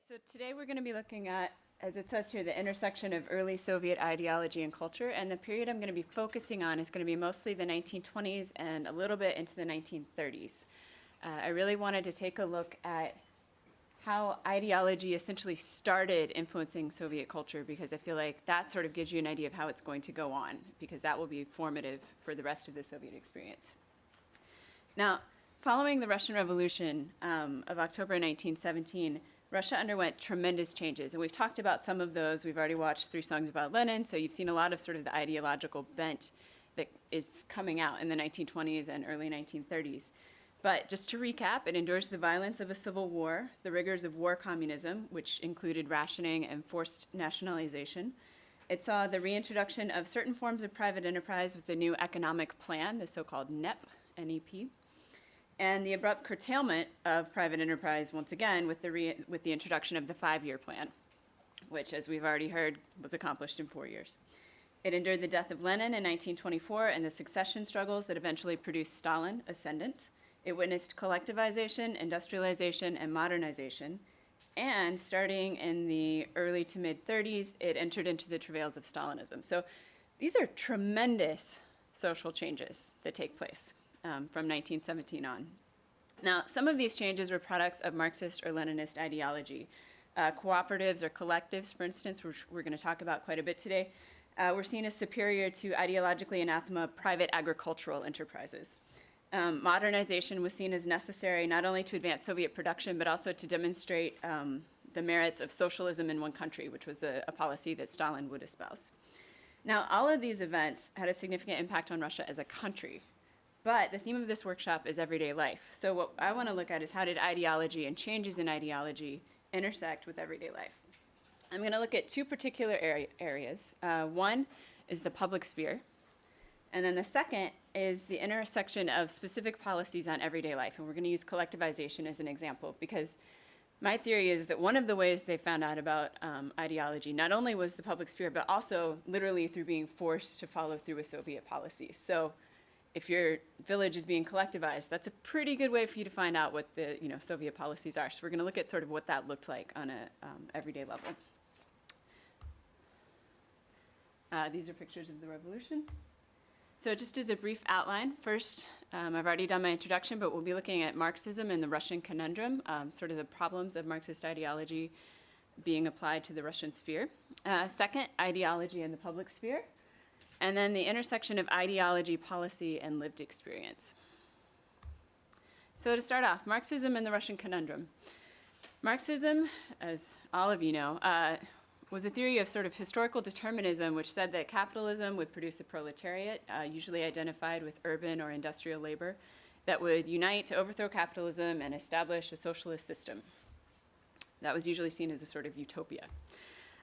So today we're going to be looking at, as it says here, the intersection of early Soviet ideology and culture. And the period I'm going to be focusing on is going to be mostly the 1920s and a little bit into the 1930s. I really wanted to take a look at how ideology essentially started influencing Soviet culture, because I feel like that sort of gives you an idea of how it's going to go on, because that will be formative for the rest of the Soviet experience. Now, following the Russian Revolution of October 1917, Russia underwent tremendous changes, and we've talked about some of those. We've already watched 3 songs about Lenin, so you've seen a lot of sort of the ideological bent that is coming out in the 1920s and early 1930s. But just to recap, it endures the violence of a civil war, the rigors of war communism, which included rationing and forced nationalization. It saw the reintroduction of certain forms of private enterprise with the new economic plan, the so-called NEP, N-E-P, and the abrupt curtailment of private enterprise, once again, with the introduction of the 5-year plan, which, as we've already heard, was accomplished in 4 years. It endured the death of Lenin in 1924 and the succession struggles that eventually produced Stalin, ascendant. It witnessed collectivization, industrialization, and modernization. And starting in the early to mid-30s, it entered into the travails of Stalinism. So these are tremendous social changes that take place from 1917 on. Now, some of these changes were products of Marxist or Leninist ideology. Cooperatives or collectives, for instance, which we're going to talk about quite a bit today, were seen as superior to ideologically anathema private agricultural enterprises. Modernization was seen as necessary not only to advance Soviet production, but also to demonstrate the merits of socialism in one country, which was a policy that Stalin would espouse. Now, all of these events had a significant impact on Russia as a country, but the theme of this workshop is everyday life. So what I want to look at is how did ideology and changes in ideology intersect with everyday life? I'm going to look at 2 particular areas. One is the public sphere, and then the second is the intersection of specific policies on everyday life. And we're going to use collectivization as an example, because my theory is that one of the ways they found out about ideology not only was the public sphere, but also literally through being forced to follow through with Soviet policies. So if your village is being collectivized, that's a pretty good way for you to find out what the Soviet policies are. So we're going to look at sort of what that looked like on a everyday level. These are pictures of the revolution. So just as a brief outline, first, I've already done my introduction, but we'll be looking at Marxism and the Russian conundrum, sort of the problems of Marxist ideology being applied to the Russian sphere. Second, ideology in the public sphere. And then the intersection of ideology, policy, and lived experience. So to start off, Marxism and the Russian conundrum. Marxism, as all of you know, was a theory of sort of historical determinism, which said that capitalism would produce a proletariat, usually identified with urban or industrial labor, that would unite to overthrow capitalism and establish a socialist system. That was usually seen as a sort of utopia.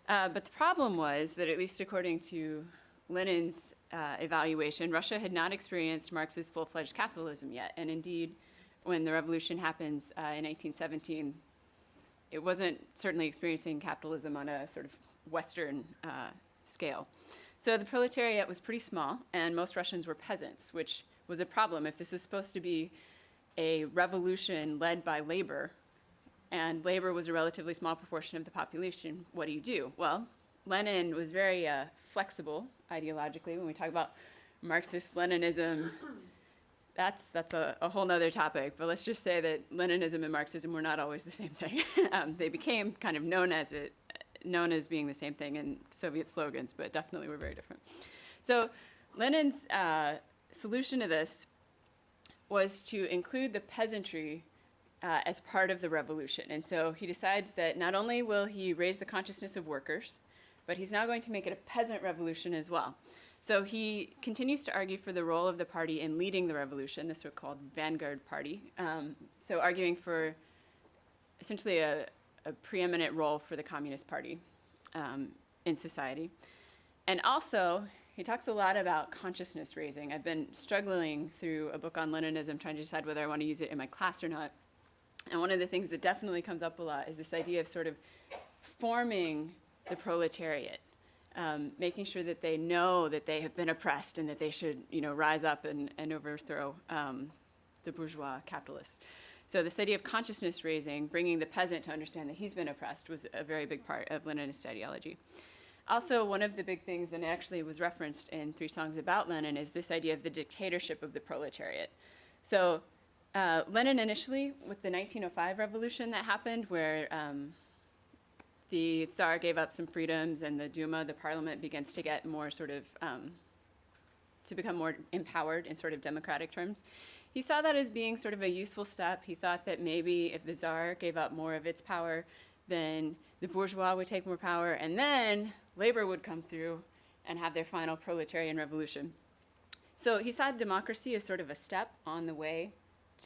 But the problem was that, at least according to Lenin's evaluation, Russia had not experienced Marx's full-fledged capitalism yet. And indeed, when the revolution happens in 1917, it wasn't certainly experiencing capitalism on a sort of Western scale. So the proletariat was pretty small, and most Russians were peasants, which was a problem. If this was supposed to be a revolution led by labor, and labor was a relatively small proportion of the population, what do? Well, Lenin was very flexible ideologically. When we talk about Marxist-Leninism, that's a whole nother topic, but let's just say that Leninism and Marxism were not always the same thing. They became kind of known as being the same thing in Soviet slogans, but definitely were very different. So Lenin's solution to this was to include the peasantry as part of the revolution. And so he decides that not only will he raise the consciousness of workers, but he's now going to make it a peasant revolution as well. So he continues to argue for the role of the party in leading the revolution, the so-called vanguard party. So arguing for essentially a preeminent role for the Communist Party in society. And also, he talks a lot about consciousness raising. I've been struggling through a book on Leninism, trying to decide whether I want to use it in my class or not. And one of the things that definitely comes up a lot is this idea of sort of forming the proletariat, making sure that they know that they have been oppressed and that they should, rise up and overthrow the bourgeois capitalists. So this idea of consciousness raising, bringing the peasant to understand that he's been oppressed, was a very big part of Leninist ideology. Also, one of the big things, and actually was referenced in 3 Songs About Lenin, is this idea of the dictatorship of the proletariat. So Lenin initially, with the 1905 revolution that happened, where the Tsar gave up some freedoms and the Duma, the parliament, begins to get more sort of, to become more empowered in sort of democratic terms. He saw that as being sort of a useful step. He thought that maybe if the Tsar gave up more of its power, then the bourgeois would take more power, and then labor would come through and have their final proletarian revolution. So he saw democracy as sort of a step on the way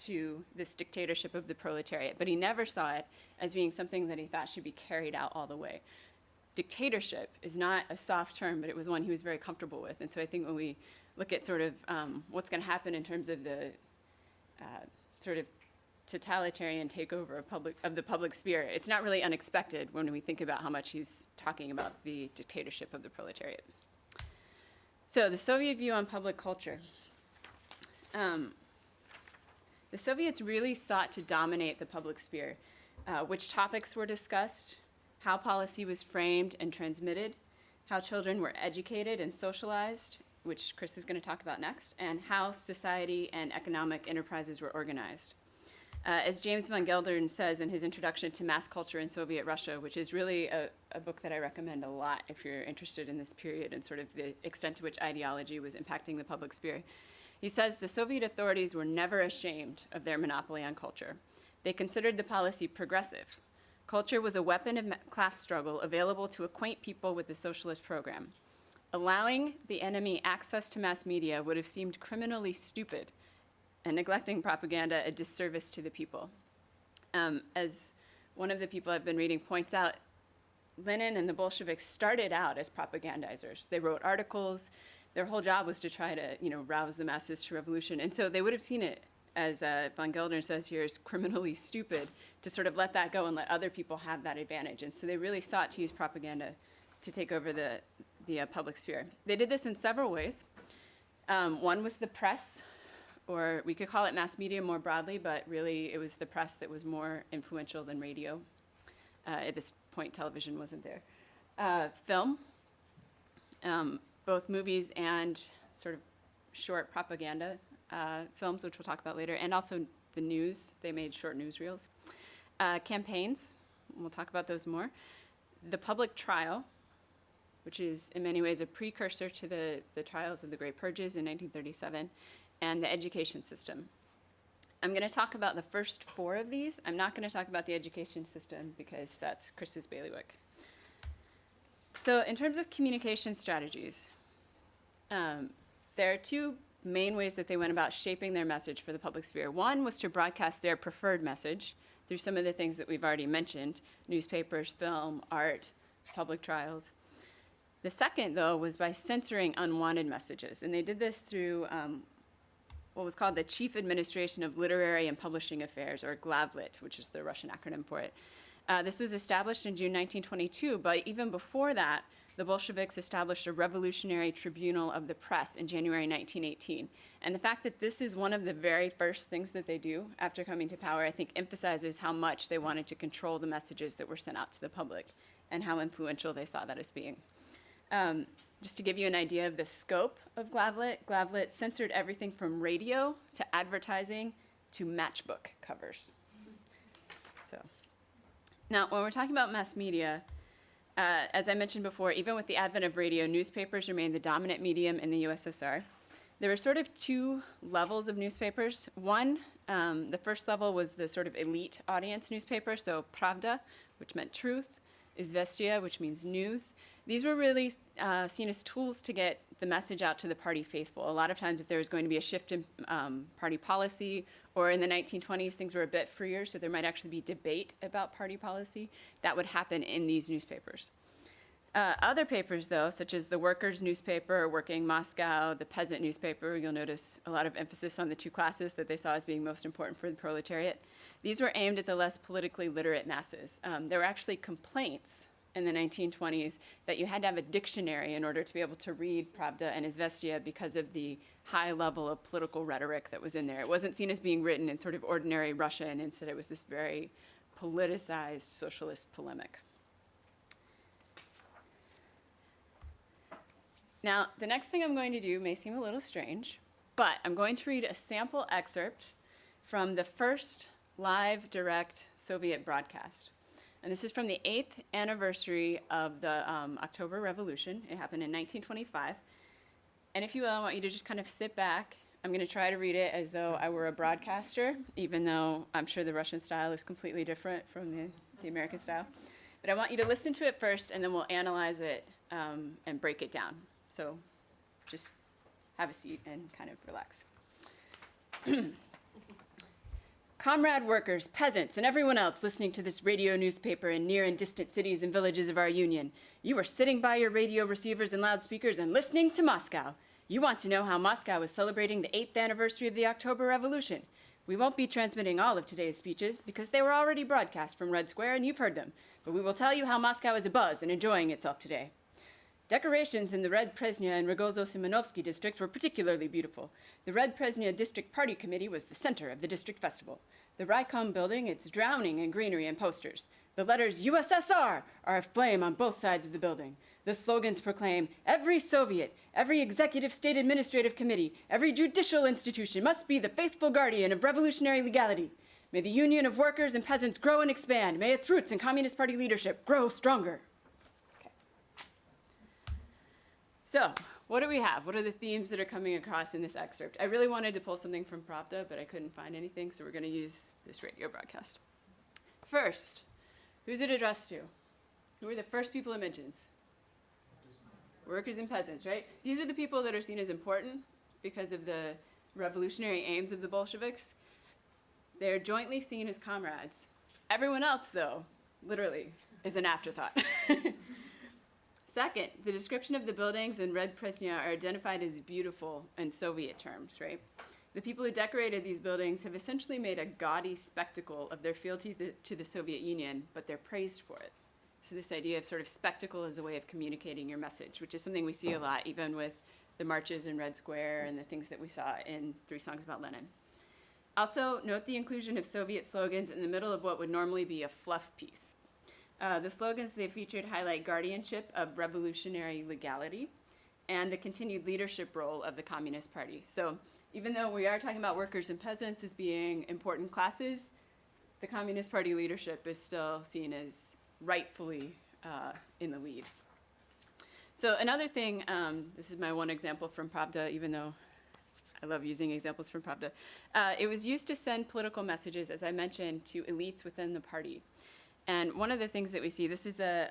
to this dictatorship of the proletariat, but he never saw it as being something that he thought should be carried out all the way. Dictatorship is not a soft term, but it was one he was very comfortable with. And so I think when we look at sort of what's going to happen in terms of the sort of totalitarian takeover of the public sphere, it's not really unexpected when we think about how much he's talking about the dictatorship of the proletariat. So the Soviet view on public culture. The Soviets really sought to dominate the public sphere. Which topics were discussed, how policy was framed and transmitted, how children were educated and socialized, which Chris is going to talk about next, and how society and economic enterprises were organized. As James von Geldern says in his introduction to Mass Culture in Soviet Russia, which is really a book that I recommend a lot if you're interested in this period and sort of the extent to which ideology was impacting the public sphere, he says the Soviet authorities were never ashamed of their monopoly on culture. They considered the policy progressive. Culture was a weapon of class struggle available to acquaint people with the socialist program. Allowing the enemy access to mass media would have seemed criminally stupid, and neglecting propaganda a disservice to the people. As one of the people I've been reading points out, Lenin and the Bolsheviks started out as propagandizers. They wrote articles. Their whole job was to try to, rouse the masses to revolution. And so they would have seen it, as von Geldern says here, as criminally stupid to sort of let that go and let other people have that advantage. And so they really sought to use propaganda to take over the public sphere. They did this in several ways. One was the press, or we could call it mass media more broadly, but really it was the press that was more influential than radio. At this point, television wasn't there. Film, both movies and sort of short propaganda films, which we'll talk about later, and also the news. They made short newsreels. Campaigns, we'll talk about those more. The public trial, which is in many ways a precursor to the trials of the Great Purges in 1937, and the education system. I'm going to talk about the first 4 of these. I'm not going to talk about the education system because that's Chris's bailiwick. So in terms of communication strategies, there are 2 main ways that they went about shaping their message for the public sphere. One was to broadcast their preferred message through some of the things that we've already mentioned: newspapers, film, art, public trials. The second, though, was by censoring unwanted messages. And they did this through what was called the Chief Administration of Literary and Publishing Affairs, or GLAVLIT, which is the Russian acronym for it. This was established in June 1922, but even before that, the Bolsheviks established a revolutionary tribunal of the press in January 1918. And the fact that this is one of the very first things that they do after coming to power, I think, emphasizes how much they wanted to control the messages that were sent out to the public and how influential they saw that as being. Just to give you an idea of the scope of GLAVLIT censored everything from radio to advertising to matchbook covers. So, now, when we're talking about mass media, as I mentioned before, even with the advent of radio, newspapers remained the dominant medium in the USSR. There were sort of 2 levels of newspapers. One, the first level was the sort of elite audience newspaper, so Pravda, which meant truth, Izvestia, which means news. These were really seen as tools to get the message out to the party faithful. A lot of times if there was going to be a shift in party policy, or in the 1920s things were a bit freer, so there might actually be debate about party policy, that would happen in these newspapers. Other papers, though, such as the Workers' newspaper, Working Moscow, the Peasant newspaper, you'll notice a lot of emphasis on the 2 classes that they saw as being most important for the proletariat. These were aimed at the less politically literate masses. There were actually complaints in the 1920s that you had to have a dictionary in order to be able to read Pravda and Izvestia because of the high level of political rhetoric that was in there. It wasn't seen as being written in sort of ordinary Russian. Instead, it was this very politicized socialist polemic. Now, the next thing I'm going to do may seem a little strange, but I'm going to read a sample excerpt from the first live direct Soviet broadcast. And this is from the 8th anniversary of the October Revolution. It happened in 1925. And if you will, I want you to just kind of sit back. I'm going to try to read it as though I were a broadcaster, even though I'm sure the Russian style is completely different from the American style. But I want you to listen to it first, and then we'll analyze it and break it down. So just have a seat and kind of relax. Comrade workers, peasants, and everyone else listening to this radio newspaper in near and distant cities and villages of our union, you are sitting by your radio receivers and loudspeakers and listening to Moscow. You want to know how Moscow is celebrating the 8th anniversary of the October Revolution. We won't be transmitting all of today's speeches because they were already broadcast from Red Square and you've heard them, but we will tell you how Moscow is abuzz and enjoying itself today. Decorations in the Red Presnya and Rogozo-Simonovsky districts were particularly beautiful. The Red Presnya District Party Committee was the center of the district festival. The Raikom building, it's drowning in greenery and posters. The letters USSR are aflame on both sides of the building. The slogans proclaim, every Soviet, every executive state administrative committee, every judicial institution must be the faithful guardian of revolutionary legality. May the union of workers and peasants grow and expand. May its roots in Communist Party leadership grow stronger. So, what do we have? What are the themes that are coming across in this excerpt? I really wanted to pull something from Pravda, but I couldn't find anything, so we're going to use this radio broadcast. First, who's it addressed to? Who are the first people it mentions? Workers and peasants, right? These are the people that are seen as important because of the revolutionary aims of the Bolsheviks. They're jointly seen as comrades. Everyone else, though, literally, is an afterthought. Second, the description of the buildings in Red Presnya are identified as beautiful in Soviet terms, right? The people who decorated these buildings have essentially made a gaudy spectacle of their fealty to the Soviet Union, but they're praised for it. So this idea of sort of spectacle as a way of communicating your message, which is something we see a lot, even with the marches in Red Square and the things that we saw in 3 Songs About Lenin. Also, note the inclusion of Soviet slogans in the middle of what would normally be a fluff piece. The slogans they featured highlight guardianship of revolutionary legality and the continued leadership role of the Communist Party. So even though we are talking about workers and peasants as being important classes, the Communist Party leadership is still seen as rightfully in the lead. So another thing, this is my one example from Pravda, even though I love using examples from Pravda. It was used to send political messages, as I mentioned, to elites within the party. And one of the things that we see, this is a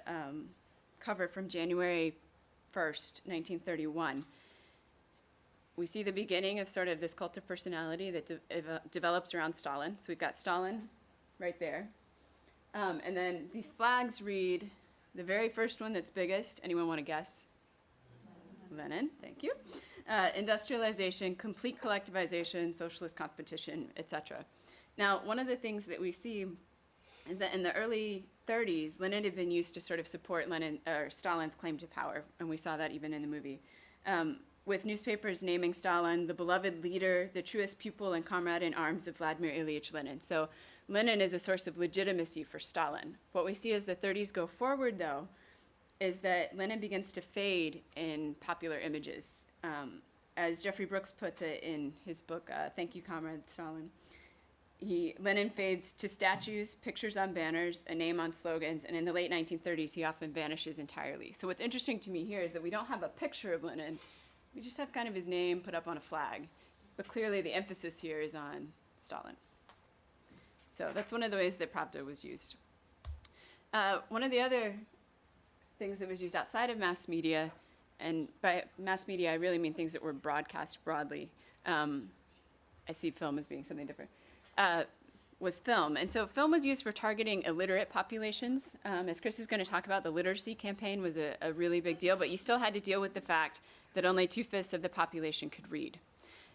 cover from January 1st, 1931. We see the beginning of sort of this cult of personality that develops around Stalin. So we've got Stalin right there. And then these flags read, the very first one that's biggest, anyone want to guess? Lenin, thank you. Industrialization, complete collectivization, socialist competition, etc. Now, one of the things that we see is that in the early 30s, Lenin had been used to sort of support Stalin's claim to power, and we saw that even in the movie. With newspapers naming Stalin the beloved leader, the truest pupil and comrade in arms of Vladimir Ilyich Lenin. So Lenin is a source of legitimacy for Stalin. What we see as the 30s go forward, though, is that Lenin begins to fade in popular images. As Jeffrey Brooks puts it in his book, Thank You, Comrade Stalin, Lenin fades to statues, pictures on banners, a name on slogans, and in the late 1930s, he often vanishes entirely. So what's interesting to me here is that we don't have a picture of Lenin. We just have kind of his name put up on a flag. But clearly the emphasis here is on Stalin. So that's one of the ways that Pravda was used. One of the other things that was used outside of mass media, and by mass media I really mean things that were broadcast broadly. I see film as being something different. Was film. And so film was used for targeting illiterate populations. As Chris is going to talk about, the literacy campaign was a really big deal, but you still had to deal with the fact that only 2/5 of the population could read.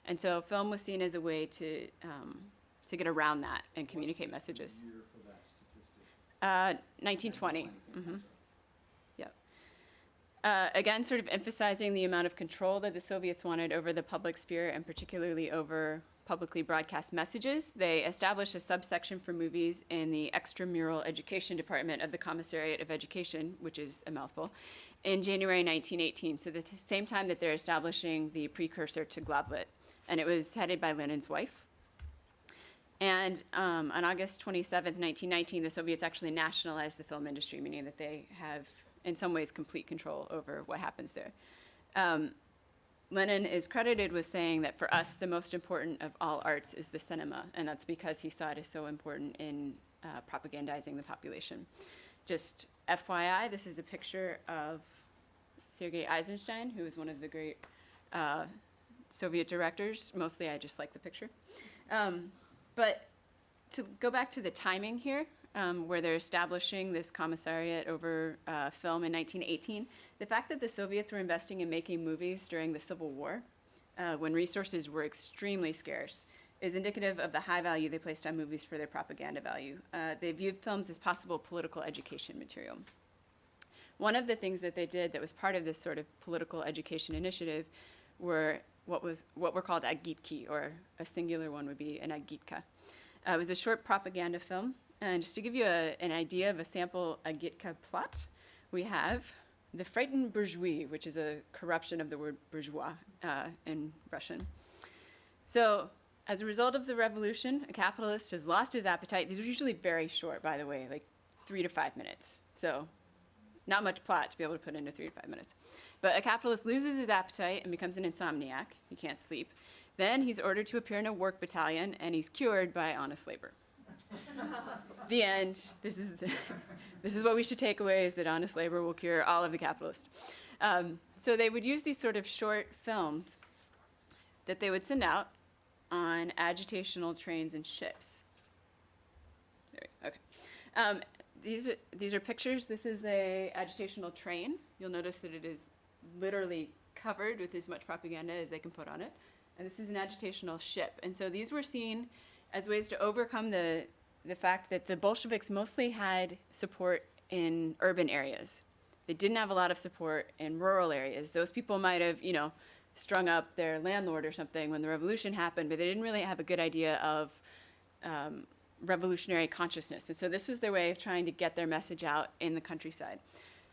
And so film was seen as a way to get around that and communicate messages. 1920. Mm-hmm. Again, sort of emphasizing the amount of control that the Soviets wanted over the public sphere and particularly over publicly broadcast messages. They established a subsection for movies in the extramural education department of the Commissariat of Education, which is a mouthful, in January 1918. So the same time that they're establishing the precursor to Glavlit. And it was headed by Lenin's wife. And on August 27th, 1919, the Soviets actually nationalized the film industry, meaning that they have, in some ways, complete control over what happens there. Lenin is credited with saying that for us, the most important of all arts is the cinema, and that's because he saw it as so important in propagandizing the population. Just FYI, this is a picture of Sergei Eisenstein, who was one of the great Soviet directors. Mostly, I just like the picture. But to go back to the timing here, where they're establishing this commissariat over film in 1918, the fact that the Soviets were investing in making movies during the Civil War, when resources were extremely scarce, is indicative of the high value they placed on movies for their propaganda value. They viewed films as possible political education material. One of the things that they did that was part of this sort of political education initiative were what were called agitki, or a singular one would be an agitka. It was a short propaganda film. And just to give you an idea of a sample agitka plot, we have The Frightened Bourgeois, which is a corruption of the word bourgeois in Russian. So as a result of the revolution, a capitalist has lost his appetite. These are usually very short, by the way, like 3 to 5 minutes. So not much plot to be able to put into 3 to 5 minutes. But a capitalist loses his appetite and becomes an insomniac. He can't sleep. Then he's ordered to appear in a work battalion, and he's cured by honest labor. The end. This is what we should take away, is that honest labor will cure all of the capitalists. So they would use these sort of short films that they would send out on agitational trains and ships. Okay. These are pictures. This is a agitational train. You'll notice that it is literally covered with as much propaganda as they can put on it. And this is an agitational ship. And so these were seen as ways to overcome the fact that the Bolsheviks mostly had support in urban areas. They didn't have a lot of support in rural areas. Those people might have, strung up their landlord or something when the revolution happened, but they didn't really have a good idea of revolutionary consciousness. And so this was their way of trying to get their message out in the countryside.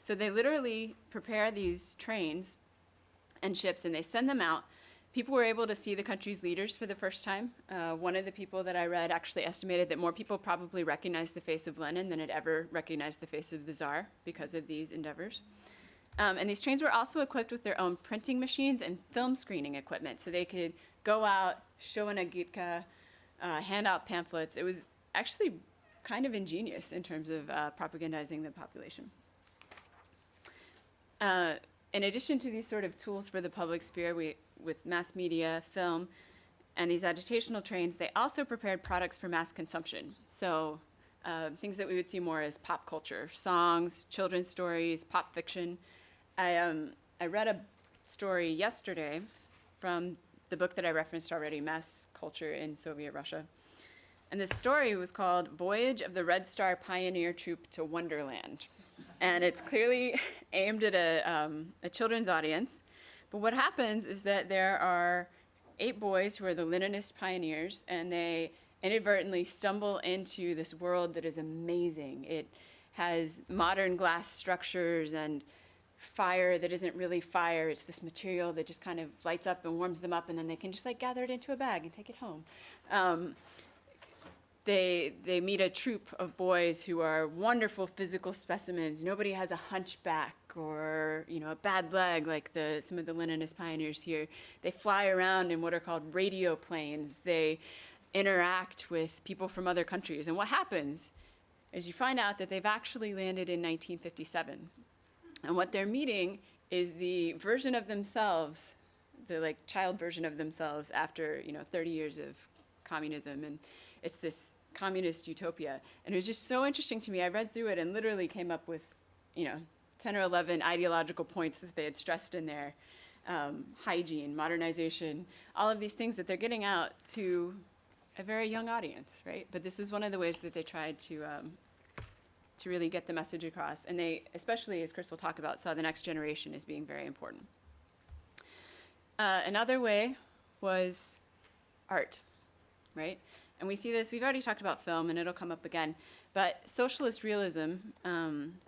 So they literally prepare these trains and ships, and they send them out. People were able to see the country's leaders for the first time. One of the people that I read actually estimated that more people probably recognized the face of Lenin than had ever recognized the face of the Tsar because of these endeavors. And these trains were also equipped with their own printing machines and film screening equipment, so they could go out, show an agitka, hand out pamphlets. It was actually kind of ingenious in terms of propagandizing the population. In addition to these sort of tools for the public sphere, with mass media, film, and these agitational trains, they also prepared products for mass consumption. So things that we would see more as pop culture, songs, children's stories, pop fiction. I read a story yesterday from the book that I referenced already, Mass Culture in Soviet Russia. And this story was called Voyage of the Red Star Pioneer Troop to Wonderland. And it's clearly aimed at a children's audience. But what happens is that there are 8 boys who are the Leninist pioneers, and they inadvertently stumble into this world that is amazing. It has modern glass structures and fire that isn't really fire. It's this material that just kind of lights up and warms them up, and then they can just gather it into a bag and take it home. They meet a troop of boys who are wonderful physical specimens. Nobody has a hunchback or a bad leg like some of the Leninist pioneers here. They fly around in what are called radio planes. They interact with people from other countries. And what happens is you find out that they've actually landed in 1957. And what they're meeting is the version of themselves, the child version of themselves after 30 years of communism. And it's this communist utopia. And it was just so interesting to me. I read through it and literally came up with, 10 or 11 ideological points that they had stressed in there. Hygiene, modernization, all of these things that they're getting out to a very young audience, right? But this is one of the ways that they tried to to really get the message across. And they, especially as Chris will talk about, saw the next generation as being very important. Another way was art, right? And we see this, we've already talked about film, and it'll come up again, but socialist realism,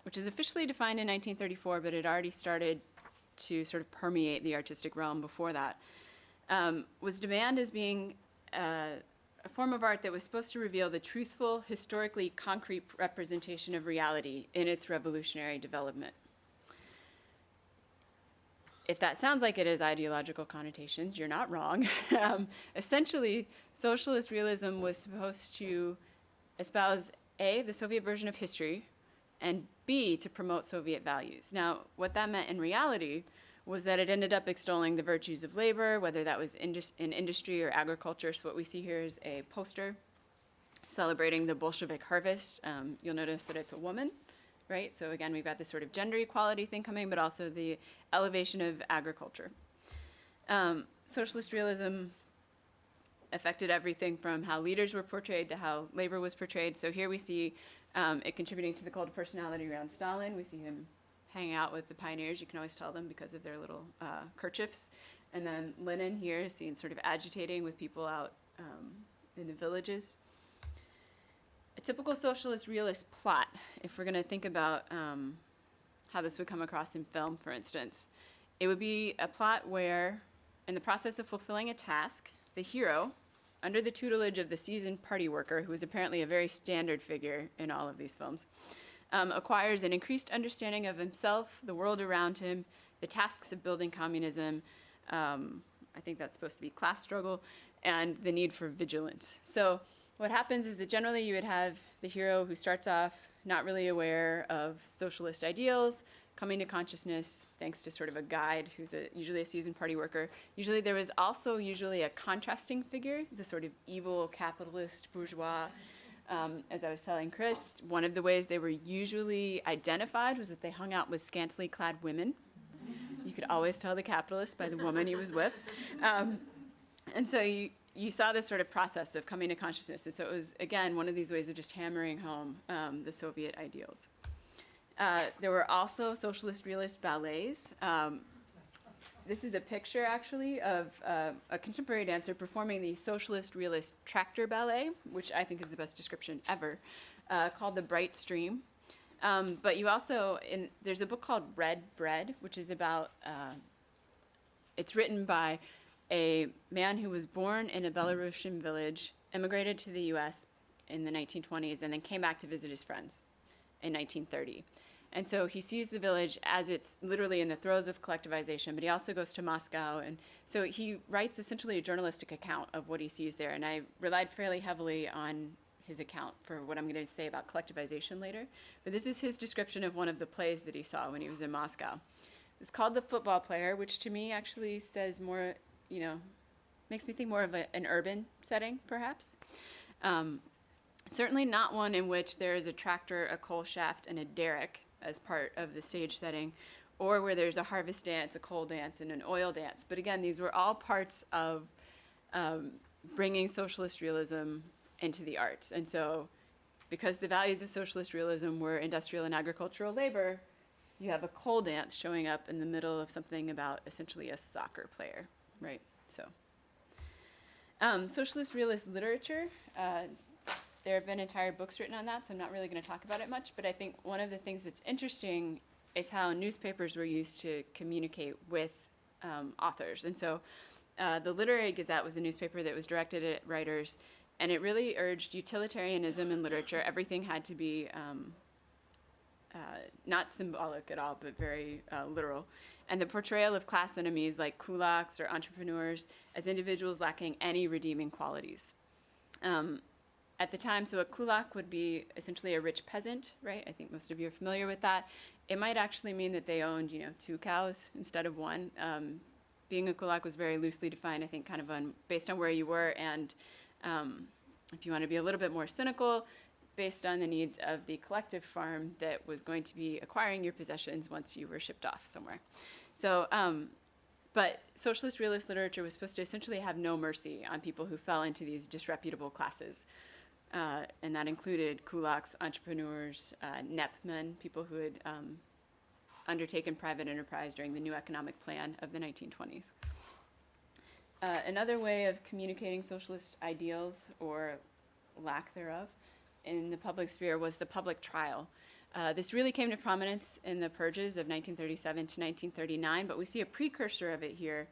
which is officially defined in 1934, but it already started to sort of permeate the artistic realm before that, was demanded as being a form of art that was supposed to reveal the truthful, historically concrete representation of reality in its revolutionary development. If that sounds like it has ideological connotations, you're not wrong. Essentially, socialist realism was supposed to espouse A, the Soviet version of history, and B, to promote Soviet values. Now, what that meant in reality was that it ended up extolling the virtues of labor, whether that was in industry or agriculture. So what we see here is a poster celebrating the Bolshevik harvest. You'll notice that it's a woman, right? So again, we've got this sort of gender equality thing coming, but also the elevation of agriculture. Socialist realism affected everything from how leaders were portrayed to how labor was portrayed. So here we see it contributing to the cult of personality around Stalin. We see him hanging out with the pioneers. You can always tell them because of their little kerchiefs. And then Lenin here is seen sort of agitating with people out in the villages. A typical socialist realist plot, if we're going to think about how this would come across in film, for instance, it would be a plot where, in the process of fulfilling a task, the hero, under the tutelage of the seasoned party worker, who is apparently a very standard figure in all of these films, acquires an increased understanding of himself, the world around him, the tasks of building communism, I think that's supposed to be class struggle, and the need for vigilance. So what happens is that generally you would have the hero who starts off not really aware of socialist ideals, coming to consciousness thanks to sort of a guide who's usually a seasoned party worker. Usually there was also a contrasting figure, the sort of evil capitalist bourgeois. As I was telling Chris, one of the ways they were usually identified was that they hung out with scantily clad women. You could always tell the capitalist by the woman he was with. And so you saw this sort of process of coming to consciousness. And so it was, again, one of these ways of just hammering home the Soviet ideals. There were also socialist realist ballets. This is a picture, actually, of a contemporary dancer performing the socialist realist tractor ballet, which I think is the best description ever, called The Bright Stream. But you also, there's a book called Red Bread, which is about, it's written by a man who was born in a Belarusian village, immigrated to the US in the 1920s, and then came back to visit his friends in 1930. And so he sees the village as it's literally in the throes of collectivization, but he also goes to Moscow. And so he writes essentially a journalistic account of what he sees there. And I relied fairly heavily on his account for what I'm going to say about collectivization later. But this is his description of one of the plays that he saw when he was in Moscow. It's called The Football Player, which to me actually says more, makes me think more of an urban setting, perhaps. Certainly not one in which there is a tractor, a coal shaft, and a derrick as part of the stage setting, or where there's a harvest dance, a coal dance, and an oil dance. But again, these were all parts of bringing socialist realism into the arts. And so because the values of socialist realism were industrial and agricultural labor, you have a coal dance showing up in the middle of something about essentially a soccer player, right? So socialist realist literature, there have been entire books written on that, so I'm not really going to talk about it much, but I think one of the things that's interesting is how newspapers were used to communicate with authors. And so the Literary Gazette was a newspaper that was directed at writers, and it really urged utilitarianism in literature. Everything had to be not symbolic at all, but very literal. And the portrayal of class enemies like kulaks or entrepreneurs as individuals lacking any redeeming qualities. At the time, so a kulak would be essentially a rich peasant, right? I think most of you are familiar with that. It might actually mean that they owned, 2 cows instead of 1. Being a kulak was very loosely defined, I think, kind of based on where you were, and if you want to be a little bit more cynical, based on the needs of the collective farm that was going to be acquiring your possessions once you were shipped off somewhere. So, but socialist realist literature was supposed to essentially have no mercy on people who fell into these disreputable classes. And that included kulaks, entrepreneurs, NEP-men, people who had undertaken private enterprise during the new economic plan of the 1920s. Another way of communicating socialist ideals, or lack thereof, in the public sphere was the public trial. This really came to prominence in the purges of 1937 to 1939, but we see a precursor of it here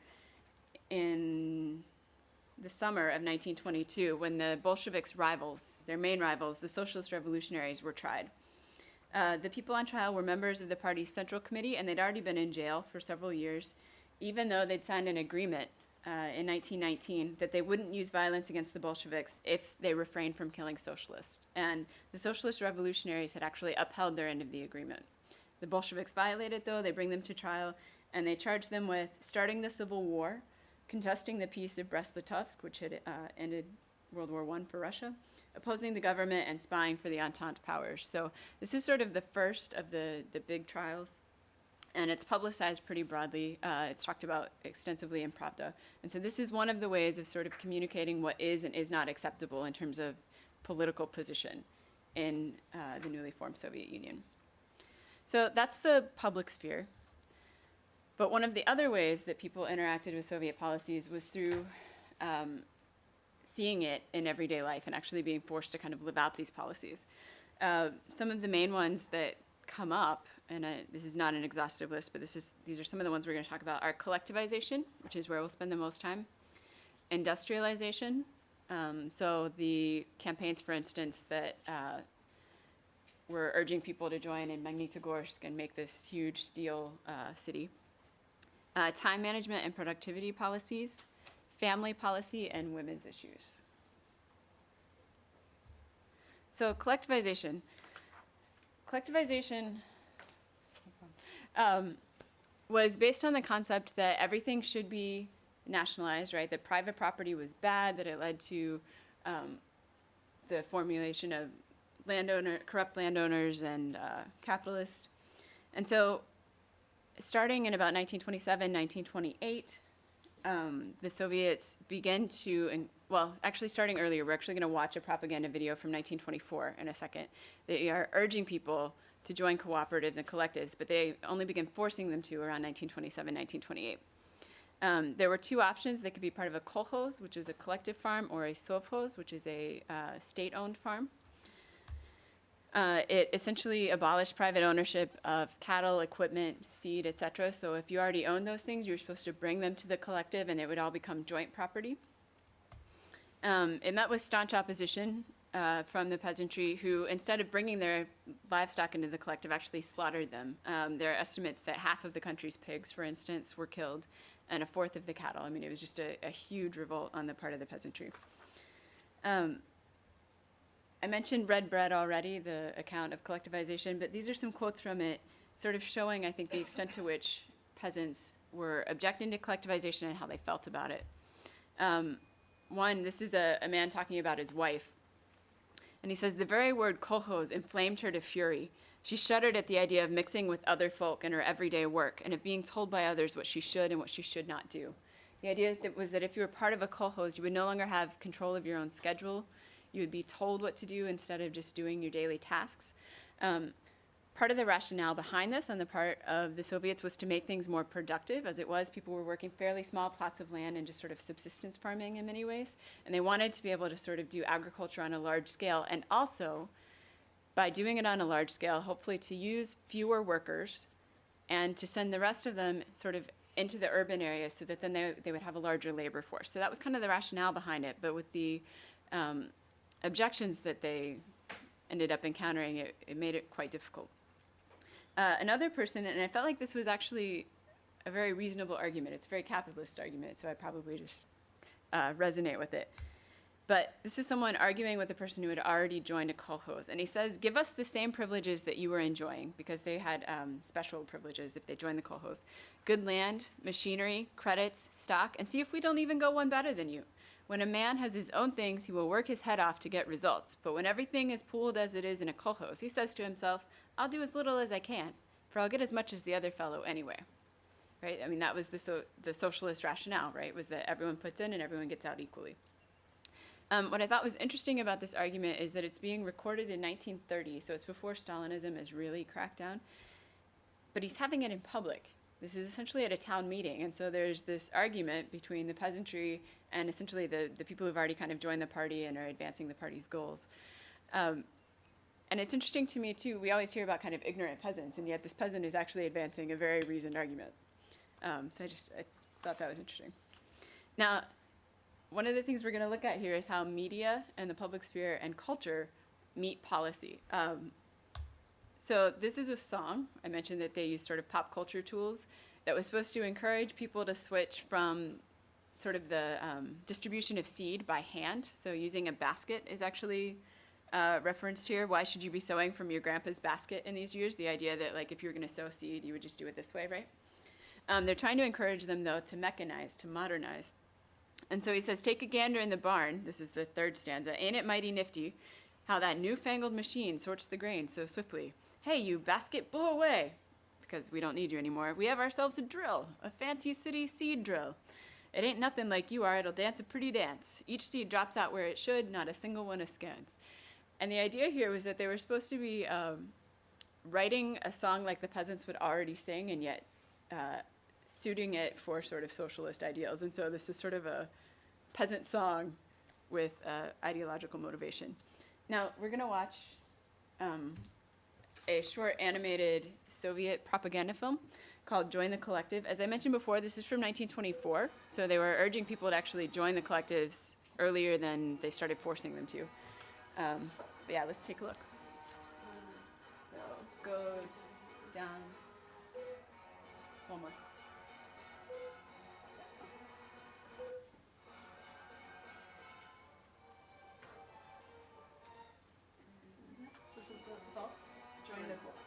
in the summer of 1922, when the Bolsheviks' rivals, their main rivals, the socialist revolutionaries, were tried. The people on trial were members of the party's Central Committee, and they'd already been in jail for several years, even though they'd signed an agreement in 1919 that they wouldn't use violence against the Bolsheviks if they refrained from killing socialists. And the socialist revolutionaries had actually upheld their end of the agreement. The Bolsheviks violated, though. They bring them to trial, and they charge them with starting the Civil War, contesting the Peace of Brest-Litovsk, which had ended World War I for Russia, opposing the government, and spying for the Entente powers. So this is sort of the first of the big trials, and it's publicized pretty broadly. It's talked about extensively in Pravda. And so this is one of the ways of sort of communicating what is and is not acceptable in terms of political position in the newly formed Soviet Union. So that's the public sphere. But one of the other ways that people interacted with Soviet policies was through seeing it in everyday life and actually being forced to kind of live out these policies. Some of the main ones that come up, and this is not an exhaustive list, but these are some of the ones we're going to talk about, are collectivization, which is where we'll spend the most time, industrialization, so the campaigns, for instance, that were urging people to join in Magnitogorsk and make this huge steel city. Time management and productivity policies, family policy, and women's issues. So collectivization. Collectivization was based on the concept that everything should be nationalized, right? That private property was bad, that it led to the formulation of corrupt landowners and capitalists. And so starting in about 1927, 1928, the Soviets began to, well, actually starting earlier, we're actually going to watch a propaganda video from 1924 in a second. They are urging people to join cooperatives and collectives, but they only began forcing them to around 1927, 1928. There were two options. They could be part of a kolkhoz, which is a collective farm, or a sovkhoz, which is a state-owned farm. It essentially abolished private ownership of cattle, equipment, seed, etc. So if you already owned those things, you were supposed to bring them to the collective, and it would all become joint property. It met with staunch opposition from the peasantry, who, instead of bringing their livestock into the collective, actually slaughtered them. There are estimates that half of the country's pigs, for instance, were killed, and a fourth of the cattle. I mean, it was just a huge revolt on the part of the peasantry. I mentioned Red Bread already, the account of collectivization, but these are some quotes from it, sort of showing, I think, the extent to which peasants were objecting to collectivization and how they felt about it. One, this is a man talking about his wife. And he says, the very word kolkhoz inflamed her to fury. She shuddered at the idea of mixing with other folk in her everyday work and of being told by others what she should and what she should not do. The idea was that if you were part of a kolkhoz, you would no longer have control of your own schedule. You would be told what to do instead of just doing your daily tasks. Part of the rationale behind this on the part of the Soviets was to make things more productive. As it was, people were working fairly small plots of land and just sort of subsistence farming in many ways. And they wanted to be able to sort of do agriculture on a large scale. And also, by doing it on a large scale, hopefully to use fewer workers and to send the rest of them sort of into the urban areas so that then they would have a larger labor force. So that was kind of the rationale behind it. But with the objections that they ended up encountering, it made it quite difficult. Another person, and I felt like this was actually a very reasonable argument. It's a very capitalist argument, so I probably just resonate with it. But this is someone arguing with a person who had already joined a kolkhoz. And he says, give us the same privileges that you were enjoying, because they had special privileges if they joined the kolkhoz. Good land, machinery, credits, stock, and see if we don't even go one better than you. When a man has his own things, he will work his head off to get results. But when everything is pooled as it is in a kolkhoz, he says to himself, I'll do as little as I can, for I'll get as much as the other fellow anyway. Right? I mean, that was the socialist rationale, right? Was that everyone puts in and everyone gets out equally. What I thought was interesting about this argument is that it's being recorded in 1930, so it's before Stalinism is really cracked down. But he's having it in public. This is essentially at a town meeting, and so there's this argument between the peasantry and essentially the people who've already kind of joined the party and are advancing the party's goals. And it's interesting to me, too, we always hear about kind of ignorant peasants, and yet this peasant is actually advancing a very reasoned argument. So I thought that was interesting. Now, one of the things we're going to look at here is how media and the public sphere and culture meet policy. So this is a song. I mentioned that they use sort of pop culture tools that was supposed to encourage people to switch from sort of the distribution of seed by hand. So using a basket is actually referenced here. Why should you be sowing from your grandpa's basket in these years? The idea that like if you were going to sow seed, you would just do it this way, right? They're trying to encourage them, though, to mechanize, to modernize. And so he says, take a gander in the barn. This is the third stanza. Ain't it mighty nifty how that newfangled machine sorts the grain so swiftly? Hey, you basket, blow away, because we don't need you anymore. We have ourselves a drill, a fancy city seed drill. It ain't nothing like you are. It'll dance a pretty dance. Each seed drops out where it should, not a single one askance. And the idea here was that they were supposed to be writing a song like the peasants would already sing, and yet suiting it for sort of socialist ideals. And so this is sort of a peasant song with ideological motivation. Now, we're going to watch a short animated Soviet propaganda film called Join the Collective. As I mentioned before, this is from 1924, so they were urging people to actually join the collectives earlier than they started forcing them to. But yeah, let's take a look. So go down. One more. Join the cooperative.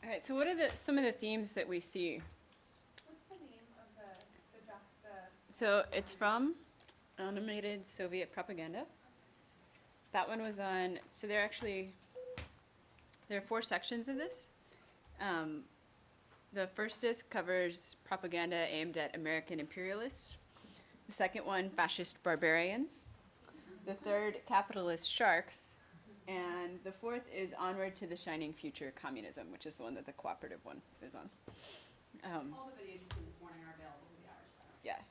All right, so what are some of the themes that we see? What's the name of the So it's from Animated Soviet Propaganda. That one was on, so there are 4 sections of this. The first disc covers propaganda aimed at American imperialists. The second one, fascist barbarians. The third, capitalist sharks. And the fourth is Onward to the Shining Future, Communism, which is the one that the cooperative one is on. all the videos you see this morning are available in the Irish Times. Yeah.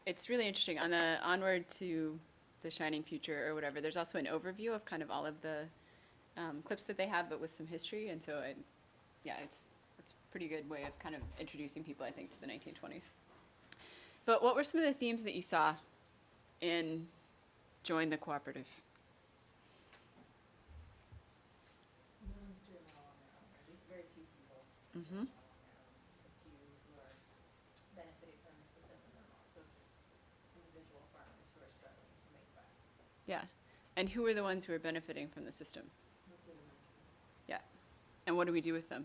It's really interesting. On the Onward to the Shining Future or whatever, there's also an overview of kind of all of the clips that they have, but with some history. And so, it's a pretty good way of kind of introducing people, I think, to the 1920s. But what were some of the themes that you saw in Join the Cooperative? No one's doing it all on their own, or at least very few people Mm-hmm. doing it all on their own. Just a few who are benefiting from the system, and then lots of individual farmers who are struggling to make back. Yeah. And who are the ones who are benefiting from the system? Mostly the monkeys. Yeah. And what do we do with them?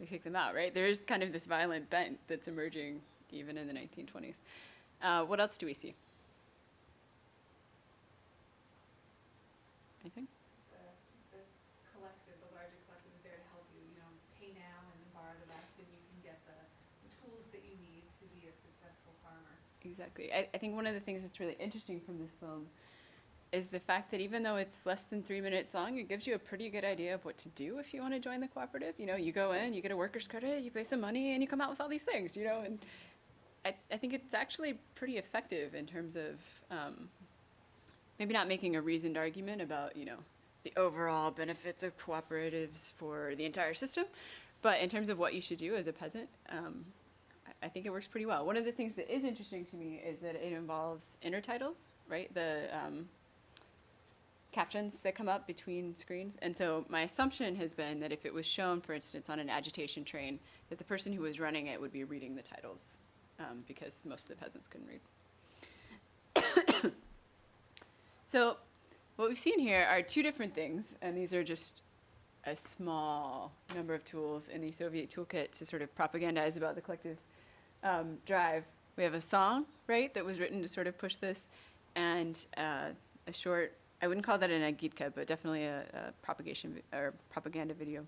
We kick them out, right? There is kind of this violent bent that's emerging even in the 1920s. What else do we see? Anything? The collective, the larger collective is there to help you, pay now and then borrow the rest, and you can get the tools that you need to be a successful farmer. Exactly. I think one of the things that's really interesting from this film is the fact that even though it's less than 3 minutes long, it gives you a pretty good idea of what to do if you want to join the cooperative. You go in, you get a worker's credit, you pay some money, and you come out with all these things, and I think it's actually pretty effective in terms of maybe not making a reasoned argument about, the overall benefits of cooperatives for the entire system, but in terms of what you should do as a peasant, I think it works pretty well. One of the things that is interesting to me is that it involves intertitles, right? The captions that come up between screens. And so my assumption has been that if it was shown, for instance, on an agitation train, that the person who was running it would be reading the titles because most of the peasants couldn't read. So what we've seen here are 2 different things, and these are just a small number of tools in the Soviet toolkit to sort of propagandize about the collective drive. We have a song, right, that was written to sort of push this, and a short, I wouldn't call that an agitka, but definitely a propaganda video.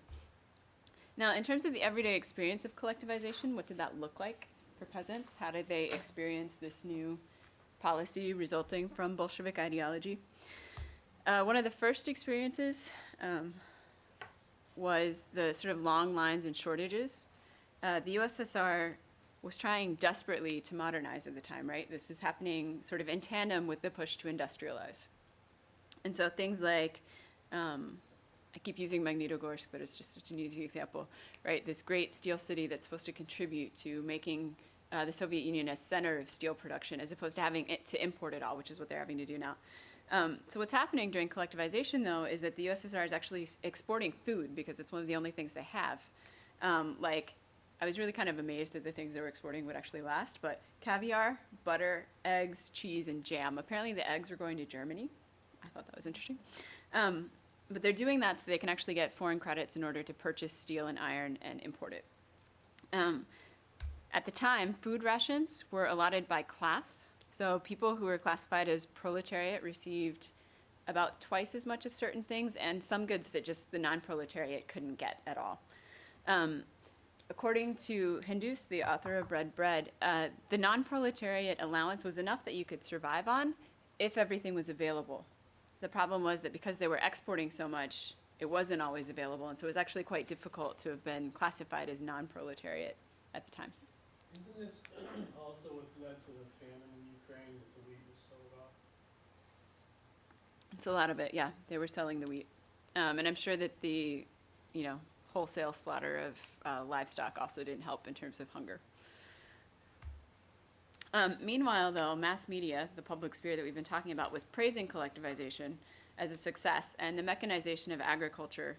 Now, in terms of the everyday experience of collectivization, what did that look like for peasants? How did they experience this new policy resulting from Bolshevik ideology? One of the first experiences was the sort of long lines and shortages. The USSR was trying desperately to modernize at the time, right? This is happening sort of in tandem with the push to industrialize. And so things like, I keep using Magnitogorsk, but it's just such an easy example, right? This great steel city that's supposed to contribute to making the Soviet Union a center of steel production as opposed to having it to import it all, which is what they're having to do now. So what's happening during collectivization, though, is that the USSR is actually exporting food because it's one of the only things they have. I was really kind of amazed that the things they were exporting would actually last, but caviar, butter, eggs, cheese, and jam. Apparently the eggs were going to Germany. I thought that was interesting. But they're doing that so they can actually get foreign credits in order to purchase steel and iron and import it. At the time, food rations were allotted by class. So people who were classified as proletariat received about twice as much of certain things, and some goods that just the non-proletariat couldn't get at all. According to Hindus, the author of Red Bread, the non-proletariat allowance was enough that you could survive on if everything was available. The problem was that because they were exporting so much, it wasn't always available, and so it was actually quite difficult to have been classified as non-proletariat at the time. Isn't this also what led to the famine in Ukraine, that the wheat was sold off? It's a lot of it, yeah. They were selling the wheat. And I'm sure that the, wholesale slaughter of livestock also didn't help in terms of hunger. Meanwhile, though, mass media, the public sphere that we've been talking about, was praising collectivization as a success, and the mechanization of agriculture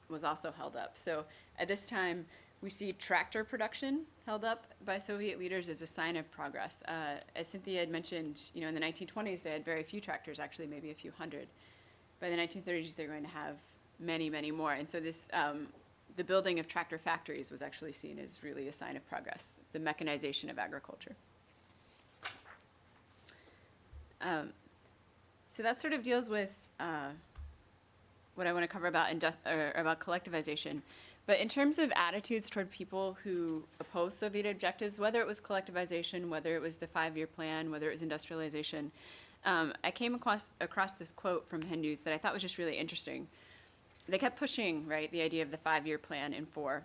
was also held up. So at this time, we see tractor production held up by Soviet leaders as a sign of progress. As Cynthia had mentioned, in the 1920s, they had very few tractors, actually maybe a few hundred. By the 1930s, they're going to have many, many more. And so this, the building of tractor factories was actually seen as really a sign of progress, the mechanization of agriculture. So that sort of deals with what I want to cover about about collectivization. But in terms of attitudes toward people who oppose Soviet objectives, whether it was collectivization, whether it was the 5-year plan, whether it was industrialization, I came across this quote from Hindus that I thought was just really interesting. They kept pushing, right, the idea of the 5-year plan in 4.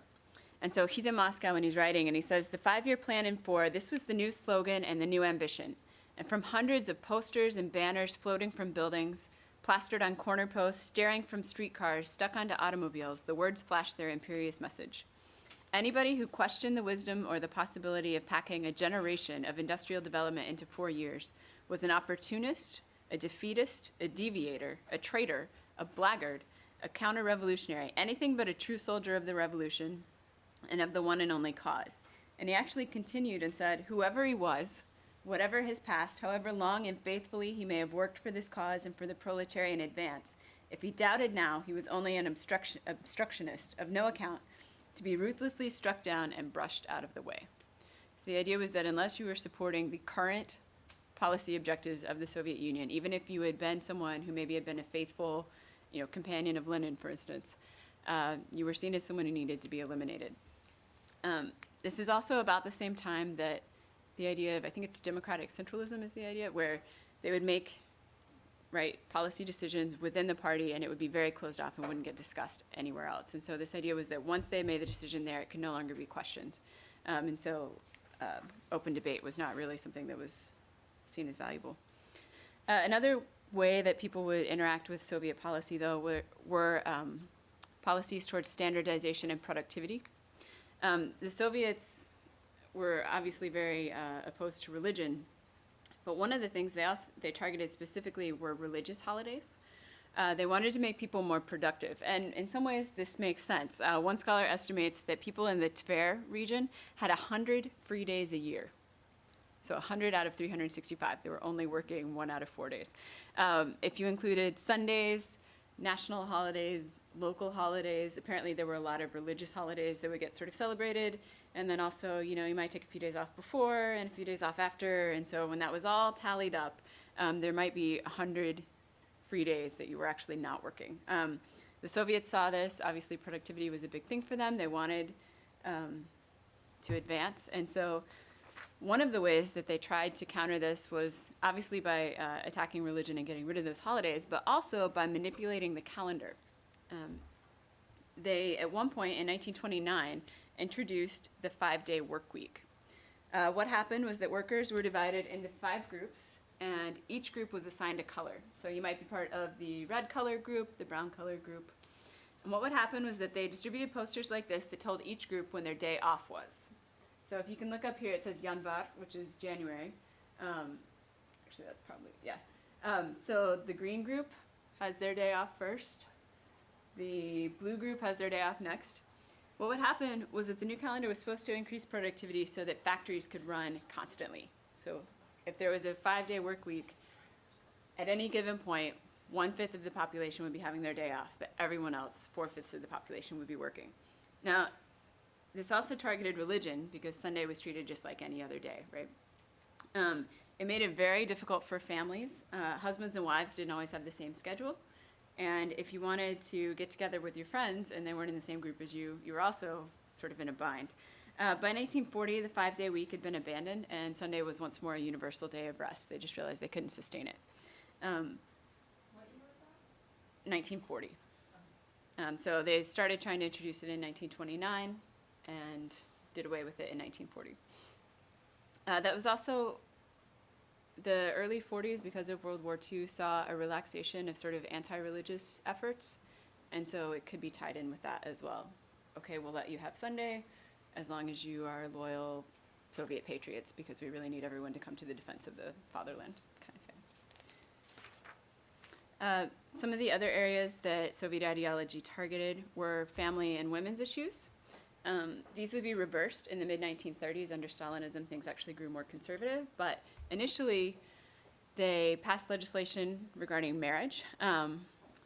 And so he's in Moscow and he's writing, and he says, the 5-year plan in 4, this was the new slogan and the new ambition. And from hundreds of posters and banners floating from buildings, plastered on corner posts, staring from streetcars, stuck onto automobiles, the words flashed their imperious message. Anybody who questioned the wisdom or the possibility of packing a generation of industrial development into 4 years was an opportunist, a defeatist, a deviator, a traitor, a blackguard, a counter-revolutionary, anything but a true soldier of the revolution and of the one and only cause. And he actually continued and said, whoever he was, whatever his past, however long and faithfully he may have worked for this cause and for the proletarian advance, if he doubted now, he was only an obstructionist of no account, to be ruthlessly struck down and brushed out of the way. So the idea was that unless you were supporting the current policy objectives of the Soviet Union, even if you had been someone who maybe had been a faithful, companion of Lenin, for instance, you were seen as someone who needed to be eliminated. This is also about the same time that the idea of, I think it's democratic centralism is the idea, where they would make, right, policy decisions within the party and it would be very closed off and wouldn't get discussed anywhere else. And so this idea was that once they made the decision there, it could no longer be questioned. And so open debate was not really something that was seen as valuable. Another way that people would interact with Soviet policy, though, were policies towards standardization and productivity. The Soviets were obviously very opposed to religion, but one of the things they targeted specifically were religious holidays. They wanted to make people more productive, and in some ways this makes sense. One scholar estimates that people in the Tver region had 100 free days a year. So 100 out of 365. They were only working 1 out of 4 days. If you included Sundays, national holidays, local holidays, apparently there were a lot of religious holidays that would get sort of celebrated. And then also, you might take a few days off before and a few days off after. And so when that was all tallied up, there might be 100 free days that you were actually not working. The Soviets saw this. Obviously, productivity was a big thing for them. They wanted to advance. And so one of the ways that they tried to counter this was obviously by attacking religion and getting rid of those holidays, but also by manipulating the calendar. They, at one point in 1929, introduced the 5-day work week. What happened was that workers were divided into 5 groups, and each group was assigned a color. So you might be part of the red color group, the brown color group. And what would happen was that they distributed posters like this that told each group when their day off was. So if you can look up here, it says Yanvar, which is January. Actually, that's probably, yeah. So the green group has their day off first. The blue group has their day off next. What would happen was that the new calendar was supposed to increase productivity so that factories could run constantly. So if there was a 5-day work week, at any given point, 1/5 of the population would be having their day off, but everyone else, 4/5 of the population, would be working. Now, this also targeted religion because Sunday was treated just like any other day, right? It made it very difficult for families. Husbands and wives didn't always have the same schedule. And if you wanted to get together with your friends and they weren't in the same group as you, you were also sort of in a bind. By 1940, the 5-day week had been abandoned, and Sunday was once more a universal day of rest. They just realized they couldn't sustain it. What year was that? 1940. So they started trying to introduce it in 1929 and did away with it in 1940. That was also the early 40s, because of World War II, saw a relaxation of sort of anti-religious efforts, and so it could be tied in with that as well. Okay, we'll let you have Sunday as long as you are loyal Soviet patriots, because we really need everyone to come to the defense of the fatherland, kind of thing. Some of the other areas that Soviet ideology targeted were family and women's issues. These would be reversed in the mid-1930s. Under Stalinism, things actually grew more conservative, but initially they passed legislation regarding marriage.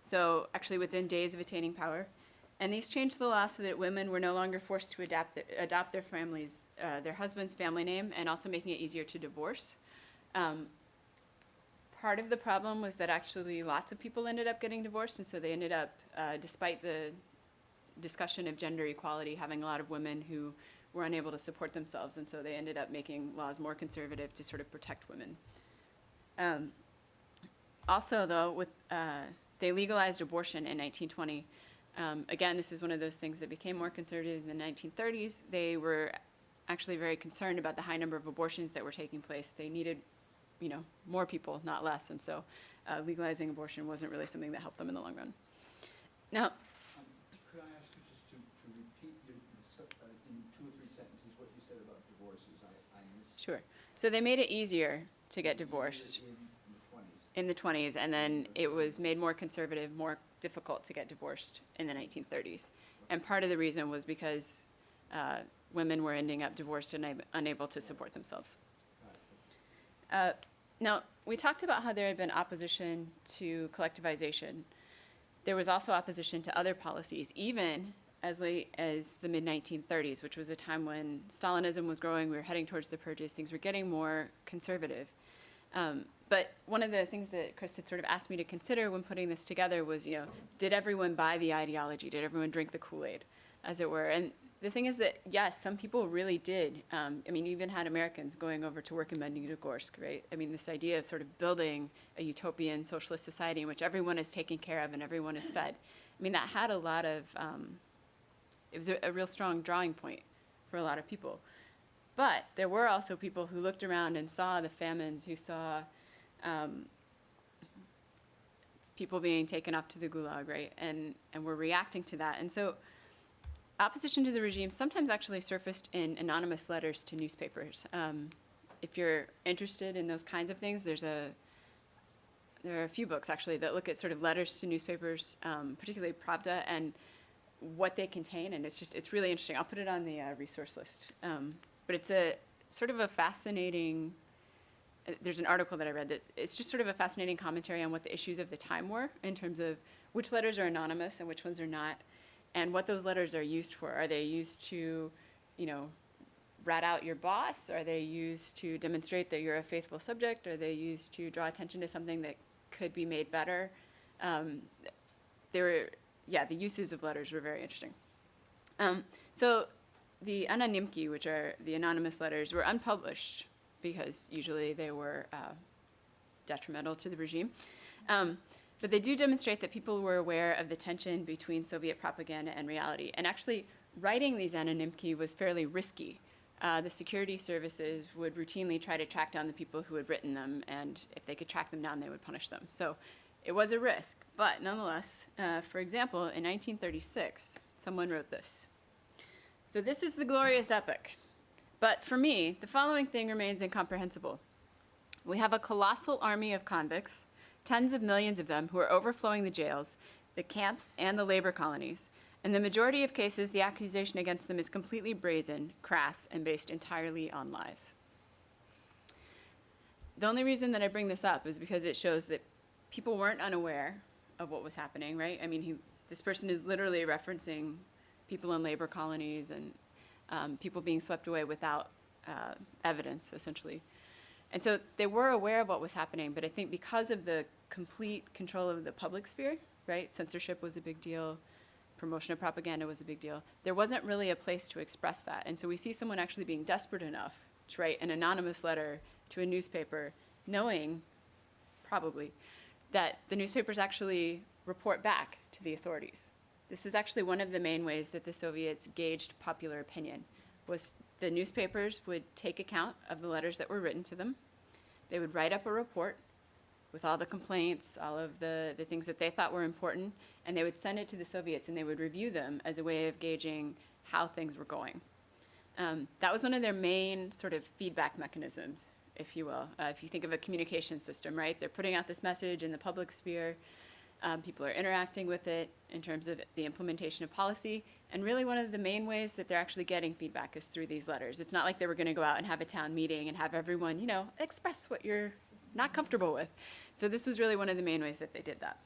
So actually within days of attaining power. And these changed the law so that women were no longer forced to adopt their families, their husband's family name, and also making it easier to divorce. Part of the problem was that actually lots of people ended up getting divorced, and so they ended up, despite the discussion of gender equality, having a lot of women who were unable to support themselves, and so they ended up making laws more conservative to sort of protect women. Also, though, they legalized abortion in 1920. Again, this is one of those things that became more conservative in the 1930s. They were actually very concerned about the high number of abortions that were taking place. They needed, more people, not less, and so legalizing abortion wasn't really something that helped them in the long run. Now, could I ask you just to repeat in 2 or 3 sentences what you said about divorces? I missed. sure. So they made it easier to get divorced In the 20s. in the 20s, and then it was made more conservative, more difficult to get divorced in the 1930s. And part of the reason was because women were ending up divorced and unable to support themselves. Now, we talked about how there had been opposition to collectivization. There was also opposition to other policies, even as late as the mid-1930s, which was a time when Stalinism was growing, we were heading towards the purges, things were getting more conservative. But one of the things that Chris had sort of asked me to consider when putting this together was, did everyone buy the ideology? Did everyone drink the Kool-Aid, as it were? And the thing is that, yes, some people really did. You even had Americans going over to work in Magnitogorsk, right? This idea of sort of building a utopian socialist society in which everyone is taken care of and everyone is fed. That had a lot of, it was a real strong drawing point for a lot of people. But there were also people who looked around and saw the famines, who saw people being taken up to the gulag, right? And were reacting to that. And so opposition to the regime sometimes actually surfaced in anonymous letters to newspapers. If you're interested in those kinds of things, there are a few books actually that look at sort of letters to newspapers, particularly Pravda, and what they contain. And it's really interesting. I'll put it on the resource list. But it's a sort of a fascinating, there's an article that I read that it's just sort of a fascinating commentary on what the issues of the time were in terms of which letters are anonymous and which ones are not, and what those letters are used for. Are they used to, rat out your boss? Are they used to demonstrate that you're a faithful subject? Are they used to draw attention to something that could be made better? The uses of letters were very interesting. So the anonymki, which are the anonymous letters, were unpublished because usually they were detrimental to the regime. But they do demonstrate that people were aware of the tension between Soviet propaganda and reality. And actually, writing these anonymki was fairly risky. The security services would routinely try to track down the people who had written them, and if they could track them down, they would punish them. So it was a risk. But nonetheless, for example, in 1936, someone wrote this. So this is the glorious epic. But for me, the following thing remains incomprehensible. We have a colossal army of convicts, tens of millions of them, who are overflowing the jails, the camps, and the labor colonies. In the majority of cases, the accusation against them is completely brazen, crass, and based entirely on lies. The only reason that I bring this up is because it shows that people weren't unaware of what was happening, right? This person is literally referencing people in labor colonies and people being swept away without evidence, essentially. And so they were aware of what was happening, but I think because of the complete control of the public sphere, right? Censorship was a big deal. Promotion of propaganda was a big deal. There wasn't really a place to express that. And so we see someone actually being desperate enough to write an anonymous letter to a newspaper, knowing, probably, that the newspapers actually report back to the authorities. This was actually one of the main ways that the Soviets gauged popular opinion, was the newspapers would take account of the letters that were written to them. They would write up a report with all the complaints, all of the things that they thought were important, and they would send it to the Soviets, and they would review them as a way of gauging how things were going. That was one of their main sort of feedback mechanisms, if you will. If you think of a communication system, right? They're putting out this message in the public sphere. People are interacting with it in terms of the implementation of policy. And really one of the main ways that they're actually getting feedback is through these letters. It's not like they were going to go out and have a town meeting and have everyone, express what you're not comfortable with. So this was really one of the main ways that they did that.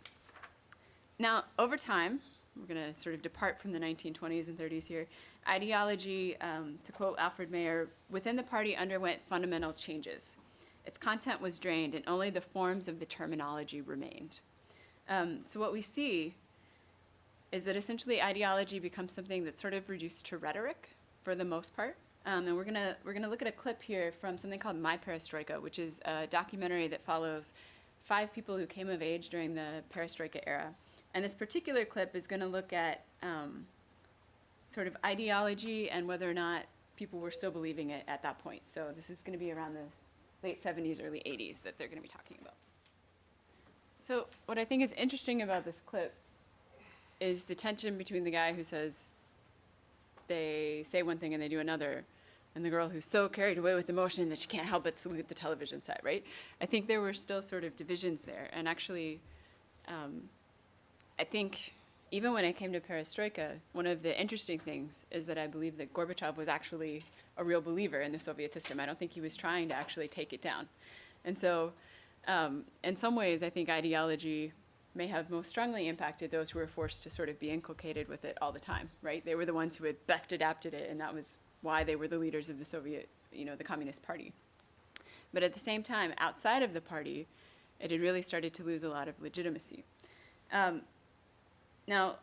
Now, over time, we're going to sort of depart from the 1920s and 30s here. Ideology, to quote Alfred Mayer, within the party underwent fundamental changes. Its content was drained, and only the forms of the terminology remained. So what we see is that essentially ideology becomes something that's sort of reduced to rhetoric for the most part. And we're gonna look at a clip here from something called My Perestroika, which is a documentary that follows 5 people who came of age during the Perestroika era. And this particular clip is gonna look at sort of ideology and whether or not people were still believing it at that point. So this is gonna be around the late 70s, early 80s that they're gonna be talking about. So what I think is interesting about this clip is the tension between the guy who says they say one thing and they do another, and the girl who's so carried away with emotion that she can't help but salute the television set, right? I think there were still sort of divisions there. And actually, I think even when it came to perestroika, one of the interesting things is that I believe that Gorbachev was actually a real believer in the Soviet system. I don't think he was trying to actually take it down. And so in some ways, I think ideology may have most strongly impacted those who were forced to sort of be inculcated with it all the time, right? They were the ones who had best adapted it, and that was why they were the leaders of the Soviet, the Communist Party. But at the same time, outside of the party, it had really started to lose a lot of legitimacy. Now,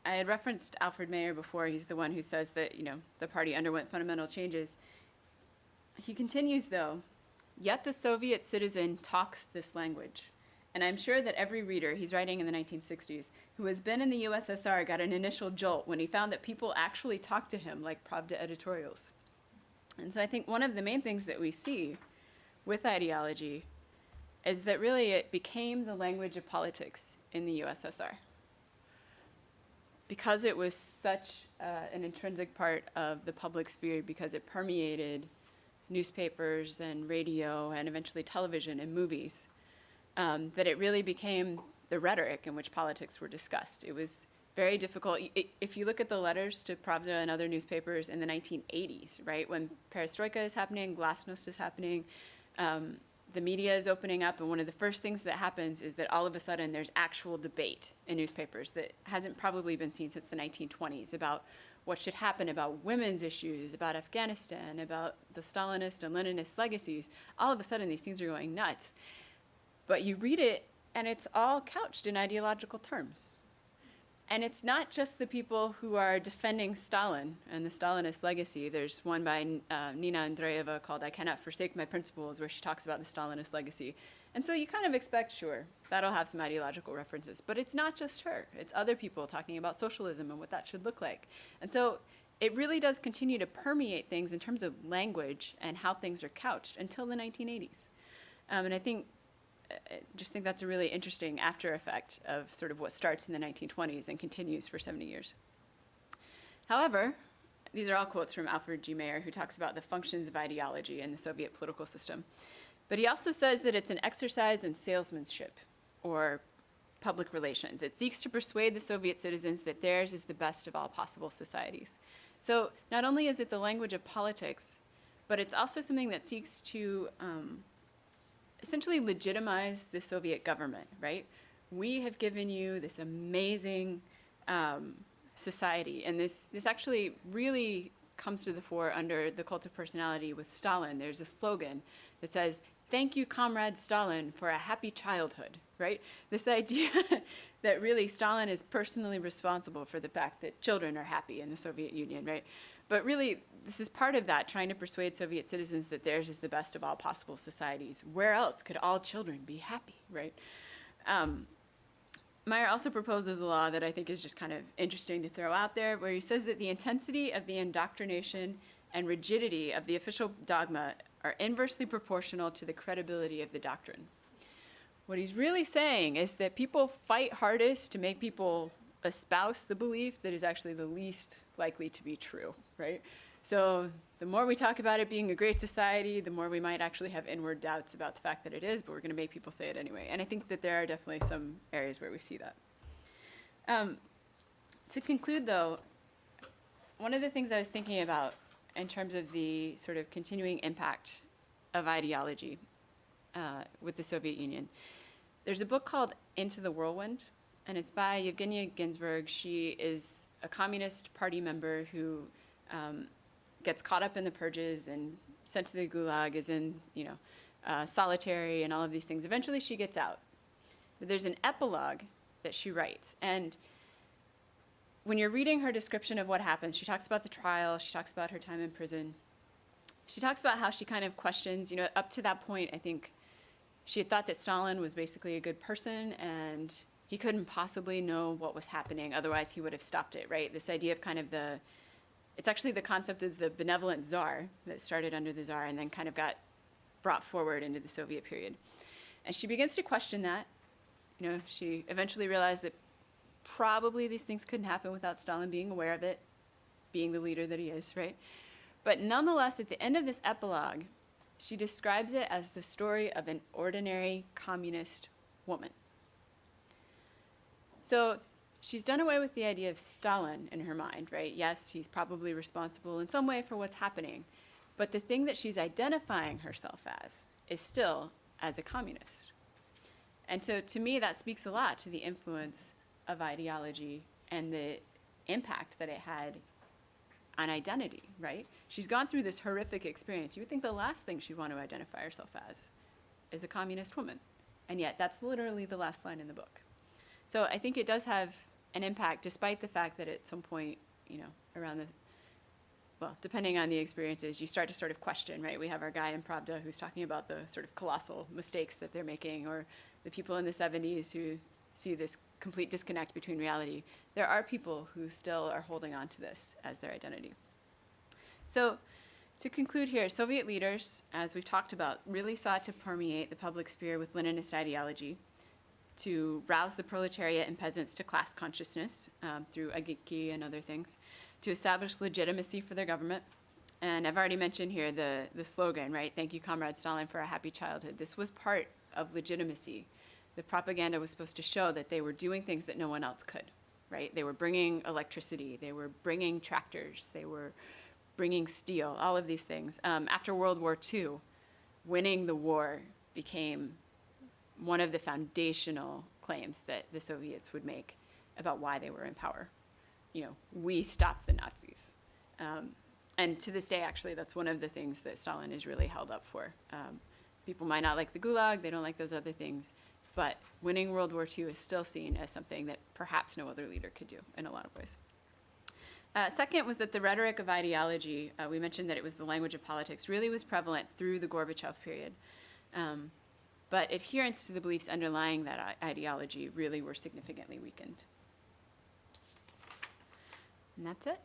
I had referenced Alfred Mayer before. He's the one who says that, the party underwent fundamental changes. He continues, though, yet the Soviet citizen talks this language. And I'm sure that every reader, he's writing in the 1960s, who has been in the USSR got an initial jolt when he found that people actually talked to him like Pravda editorials. And so I think one of the main things that we see with ideology is that really it became the language of politics in the USSR. Because it was such an intrinsic part of the public sphere, because it permeated newspapers and radio and eventually television and movies, that it really became the rhetoric in which politics were discussed. It was very difficult. If you look at the letters to Pravda and other newspapers in the 1980s, right, when perestroika is happening, glasnost is happening, the media is opening up, and one of the first things that happens is that all of a sudden there's actual debate in newspapers that hasn't probably been seen since the 1920s about what should happen, about women's issues, about Afghanistan, about the Stalinist and Leninist legacies. All of a sudden these things are going nuts. But you read it, and it's all couched in ideological terms. And it's not just the people who are defending Stalin and the Stalinist legacy. There's one by Nina Andreeva called I Cannot Forsake My Principles, where she talks about the Stalinist legacy. And so you kind of expect, sure, that'll have some ideological references. But it's not just her. It's other people talking about socialism and what that should look like. And so it really does continue to permeate things in terms of language and how things are couched until the 1980s. And I just think that's a really interesting after effect of sort of what starts in the 1920s and continues for 70 years. However, these are all quotes from Alfred G. Mayer, who talks about the functions of ideology in the Soviet political system. But he also says that it's an exercise in salesmanship or public relations. It seeks to persuade the Soviet citizens that theirs is the best of all possible societies. So not only is it the language of politics, but it's also something that seeks to essentially legitimize the Soviet government, right? We have given you this amazing society, and this actually really comes to the fore under the cult of personality with Stalin. There's a slogan that says, "Thank you, Comrade Stalin, for a happy childhood," right? This idea that really Stalin is personally responsible for the fact that children are happy in the Soviet Union, right? But really, this is part of that, trying to persuade Soviet citizens that theirs is the best of all possible societies. Where else could all children be happy, right? Mayer also proposes a law that I think is just kind of interesting to throw out there, where he says that the intensity of the indoctrination and rigidity of the official dogma are inversely proportional to the credibility of the doctrine. What he's really saying is that people fight hardest to make people espouse the belief that is actually the least likely to be true, right? So the more we talk about it being a great society, the more we might actually have inward doubts about the fact that it is, but we're going to make people say it anyway. And I think that there are definitely some areas where we see that. To conclude, though, one of the things I was thinking about in terms of the sort of continuing impact of ideology with the Soviet Union, there's a book called Into the Whirlwind, and it's by Yevgenia Ginsburg. She is a Communist Party member who gets caught up in the purges and sent to the Gulag, is in, solitary and all of these things. Eventually she gets out. But there's an epilogue that she writes. And when you're reading her description of what happens, she talks about the trial, she talks about her time in prison. She talks about how she kind of questions, up to that point, I think she had thought that Stalin was basically a good person and he couldn't possibly know what was happening, otherwise he would have stopped it, right? This idea of kind of it's actually the concept of the benevolent czar that started under the czar and then kind of got brought forward into the Soviet period. And she begins to question that. She eventually realized that probably these things couldn't happen without Stalin being aware of it, being the leader that he is, right? But nonetheless, at the end of this epilogue, she describes it as the story of an ordinary communist woman. So she's done away with the idea of Stalin in her mind, right? Yes, he's probably responsible in some way for what's happening. But the thing that she's identifying herself as is still as a communist. And so to me, that speaks a lot to the influence of ideology and the impact that it had on identity, right? She's gone through this horrific experience. You would think the last thing she'd want to identify herself as is a communist woman. And yet that's literally the last line in the book. So I think it does have an impact, despite the fact that at some point, around depending on the experiences, you start to sort of question, right? We have our guy in Pravda who's talking about the sort of colossal mistakes that they're making, or the people in the 70s who see this complete disconnect between reality. There are people who still are holding on to this as their identity. So to conclude here, Soviet leaders, as we've talked about, really sought to permeate the public sphere with Leninist ideology, to rouse the proletariat and peasants to class consciousness through agitki and other things, to establish legitimacy for their government. And I've already mentioned here the slogan, right? Thank you, Comrade Stalin, for a happy childhood. This was part of legitimacy. The propaganda was supposed to show that they were doing things that no one else could, right? They were bringing electricity, they were bringing tractors, they were bringing steel, all of these things. After World War II, winning the war became one of the foundational claims that the Soviets would make about why they were in power. We stopped the Nazis. And to this day, actually, that's one of the things that Stalin is really held up for. People might not like the Gulag, they don't like those other things, but winning World War II is still seen as something that perhaps no other leader could do in a lot of ways. Second was that the rhetoric of ideology, we mentioned that it was the language of politics, really was prevalent through the Gorbachev period. But adherence to the beliefs underlying that ideology really were significantly weakened. And that's it.